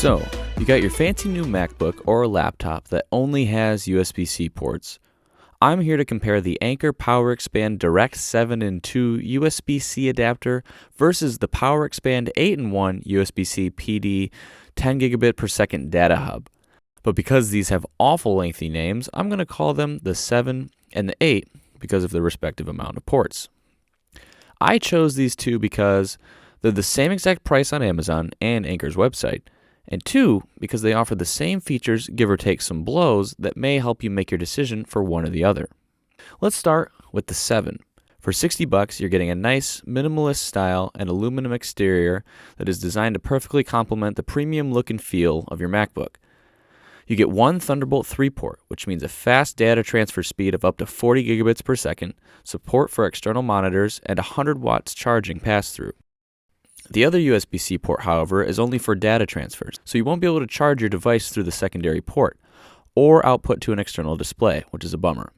So, you got your fancy new MacBook or laptop that only has USB-C ports. I'm here to compare the Anker PowerExpand Direct 7-in-2 USB-C adapter versus the PowerExpand 8-in-1 USB-C PD 10 gigabit per second data hub. But because these have awful lengthy names, I'm going to call them the 7 and the 8 because of the respective amount of ports. I chose these two because they're the same exact price on Amazon and Anker's website, and two, because they offer the same features, give or take some blows, that may help you make your decision for one or the other. Let's start with the 7. For $60, you're getting a nice, minimalist style and aluminum exterior that is designed to perfectly complement the premium look and feel of your MacBook. You get one Thunderbolt 3 port, which means a fast data transfer speed of up to 40 gigabits per second, support for external monitors, and 100 watts charging pass-through. The other USB-C port, however, is only for data transfers, so you won't be able to charge your device through the secondary port, or output to an external display, which is a bummer.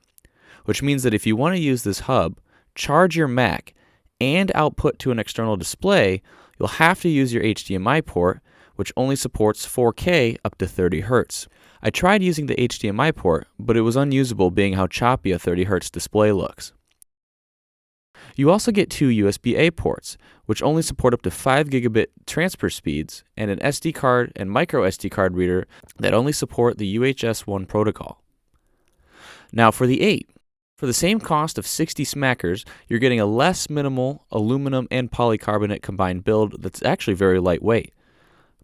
Which means that if you want to use this hub, charge your Mac, and output to an external display, you'll have to use your HDMI port, which only supports 4K up to 30 Hz. I tried using the HDMI port, but it was unusable being how choppy a 30 Hz display looks. You also get two USB-A ports, which only support up to 5 gigabit transfer speeds, and an SD card and micro SD card reader that only support the UHS-1 protocol. Now for the 8. For the same cost of 60 smackers, you're getting a less minimal aluminum and polycarbonate combined build that's actually very lightweight.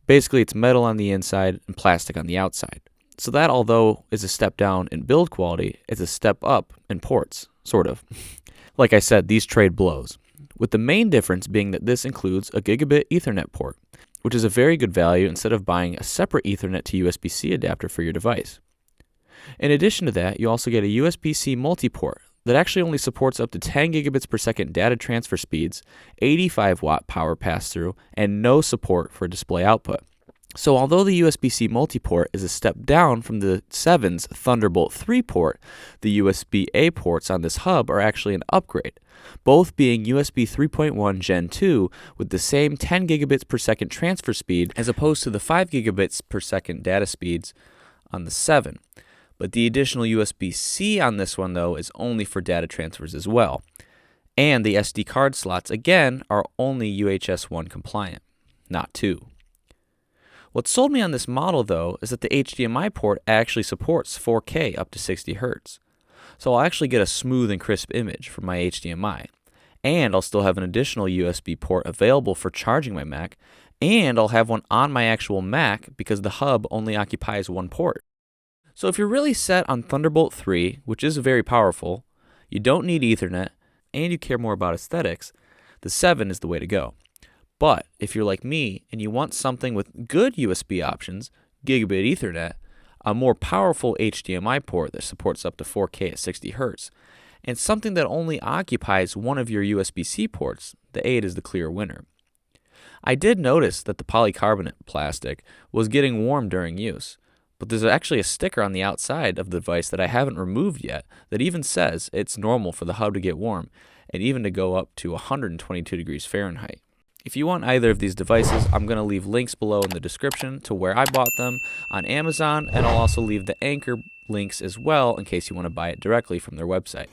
Basically, it's metal on the inside and plastic on the outside. So that, although is a step down in build quality, it's a step up in ports, sort of. Like I said, these trade blows, with the main difference being that this includes a gigabit Ethernet port, which is a very good value instead of buying a separate Ethernet to USB-C adapter for your device. In addition to that, you also get a USB-C multi-port that actually only supports up to 10 gigabits per second data transfer speeds, 85 watt power pass-through, and no support for display output. So although the USB-C multi-port is a step down from the 7's Thunderbolt 3 port, the USB-A ports on this hub are actually an upgrade, both being USB 3.1 Gen 2 with the same 10 gigabits per second transfer speed as opposed to the 5 gigabits per second data speeds on the 7. But the additional USB-C on this one, though, is only for data transfers as well. And the SD card slots, again, are only UHS-1 compliant, not 2. What sold me on this model, though, is that the HDMI port actually supports 4K up to 60 Hz. So I'll actually get a smooth and crisp image from my HDMI. And I'll still have an additional USB port available for charging my Mac. And I'll have one on my actual Mac because the hub only occupies one port. So if you're really set on Thunderbolt 3, which is very powerful, you don't need Ethernet, and you care more about aesthetics, the 7 is the way to go. But if you're like me and you want something with good USB options, gigabit Ethernet, a more powerful HDMI port that supports up to 4K at 60 Hz, and something that only occupies one of your USB-C ports, the 8 is the clear winner. I did notice that the polycarbonate plastic was getting warm during use, but there's actually a sticker on the outside of the device that I haven't removed yet that even says it's normal for the hub to get warm and even to go up to 122 degrees Fahrenheit. If you want either of these devices, I'm going to leave links below in the description to where I bought them on Amazon, and I'll also leave the Anker links as well in case you want to buy it directly from their website.